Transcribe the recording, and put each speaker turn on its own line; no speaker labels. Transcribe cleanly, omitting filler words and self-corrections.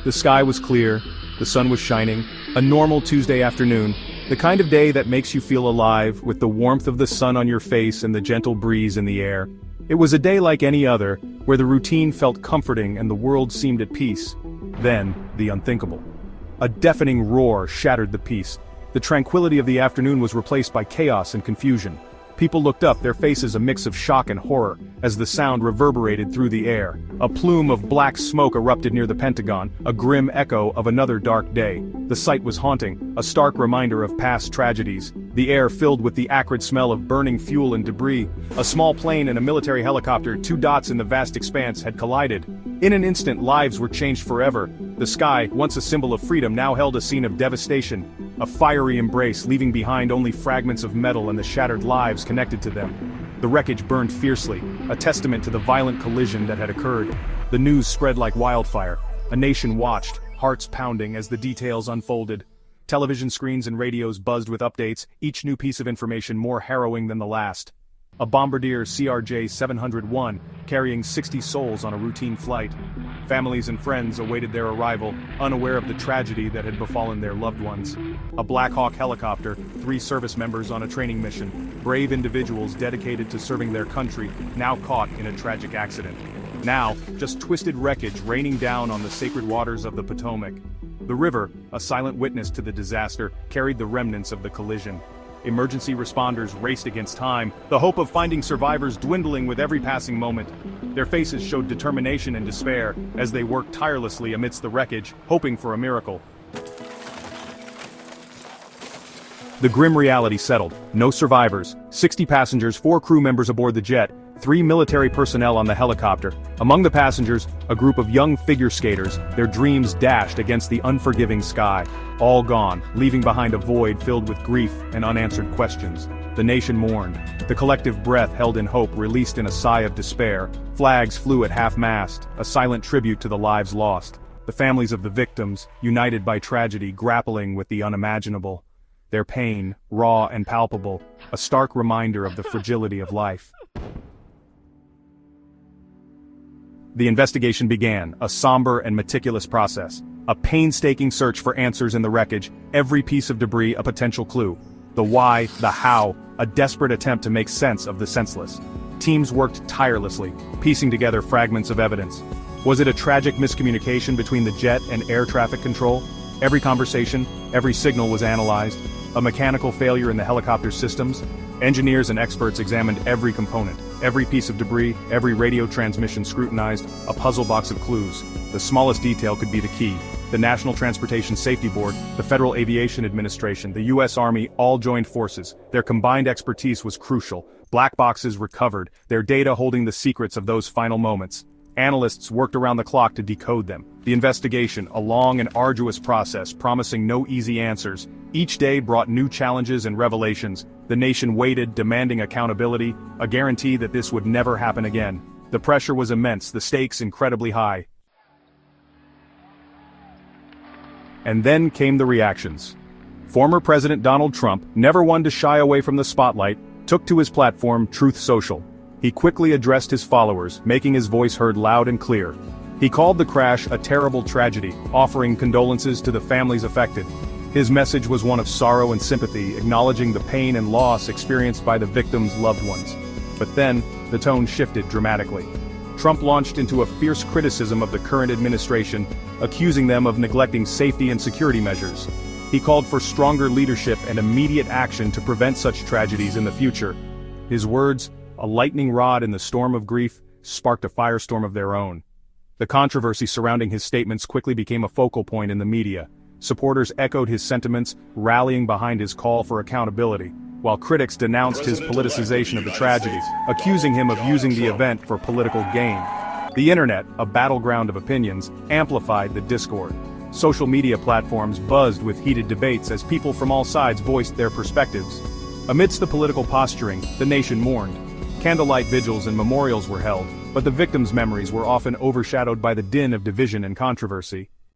The sky was clear, the sun was shining, a normal Tuesday afternoon, the kind of day that makes you feel alive, with the warmth of the sun on your face and the gentle breeze in the air. It was a day like any other, where the routine felt comforting and the world seemed at peace. Then, the unthinkable. A deafening roar shattered the peace. The tranquility of the afternoon was replaced by chaos and confusion. People looked up, their faces a mix of shock and horror, as the sound reverberated through the air. A plume of black smoke erupted near the Pentagon, a grim echo of another dark day. The sight was haunting, a stark reminder of past tragedies. The air filled with the acrid smell of burning fuel and debris. A small plane and a military helicopter, two dots in the vast expanse, had collided. In an instant, lives were changed forever. The sky, once a symbol of freedom, now held a scene of devastation. A fiery embrace, leaving behind only fragments of metal and the shattered lives connected to them. The wreckage burned fiercely, a testament to the violent collision that had occurred. The news spread like wildfire. A nation watched, hearts pounding as the details unfolded. Television screens and radios buzzed with updates, each new piece of information more harrowing than the last. A Bombardier CRJ-701, carrying 60 souls on a routine flight. Families and friends awaited their arrival, unaware of the tragedy that had befallen their loved ones. A Black Hawk helicopter, 3 service members on a training mission. Brave individuals dedicated to serving their country, now caught in a tragic accident. Now, just twisted wreckage raining down on the sacred waters of the Potomac. The river, a silent witness to the disaster, carried the remnants of the collision. Emergency responders raced against time, the hope of finding survivors dwindling with every passing moment. Their faces showed determination and despair as they worked tirelessly amidst the wreckage, hoping for a miracle. The grim reality settled. No survivors, 60 passengers, 4 crew members aboard the jet, 3 military personnel on the helicopter. Among the passengers, a group of young figure skaters, their dreams dashed against the unforgiving sky. All gone, leaving behind a void filled with grief and unanswered questions. The nation mourned. The collective breath held in hope released in a sigh of despair. Flags flew at half-mast, a silent tribute to the lives lost. The families of the victims, united by tragedy, grappling with the unimaginable. Their pain, raw and palpable, a stark reminder of the fragility of life. The investigation began, a somber and meticulous process. A painstaking search for answers in the wreckage, every piece of debris a potential clue. The why, the how, a desperate attempt to make sense of the senseless. Teams worked tirelessly, piecing together fragments of evidence. Was it a tragic miscommunication between the jet and air traffic control? Every conversation, every signal was analyzed. A mechanical failure in the helicopter systems? Engineers and experts examined every component, every piece of debris, every radio transmission scrutinized, a puzzle box of clues. The smallest detail could be the key. The National Transportation Safety Board, the Federal Aviation Administration, the U.S. Army all joined forces. Their combined expertise was crucial. Black boxes recovered, their data holding the secrets of those final moments. Analysts worked around the clock to decode them. The investigation, a long and arduous process, promising no easy answers. Each day brought new challenges and revelations. The nation waited, demanding accountability, a guarantee that this would never happen again. The pressure was immense, the stakes incredibly high. And then came the reactions. Former President Donald Trump, never one to shy away from the spotlight, took to his platform Truth Social. He quickly addressed his followers, making his voice heard loud and clear. He called the crash a terrible tragedy, offering condolences to the families affected. His message was one of sorrow and sympathy, acknowledging the pain and loss experienced by the victims' loved ones. But then, the tone shifted dramatically. Trump launched into a fierce criticism of the current administration, accusing them of neglecting safety and security measures. He called for stronger leadership and immediate action to prevent such tragedies in the future. His words, a lightning rod in the storm of grief, sparked a firestorm of their own. The controversy surrounding his statements quickly became a focal point in the media. Supporters echoed his sentiments, rallying behind his call for accountability, while critics denounced his politicization of the tragedy, accusing him of using the event for political gain. The internet, a battleground of opinions, amplified the discord. Social media platforms buzzed with heated debates as people from all sides voiced their perspectives. Amidst the political posturing, the nation mourned. Candlelight vigils and memorials were held, but the victims' memories were often overshadowed by the din of division and controversy.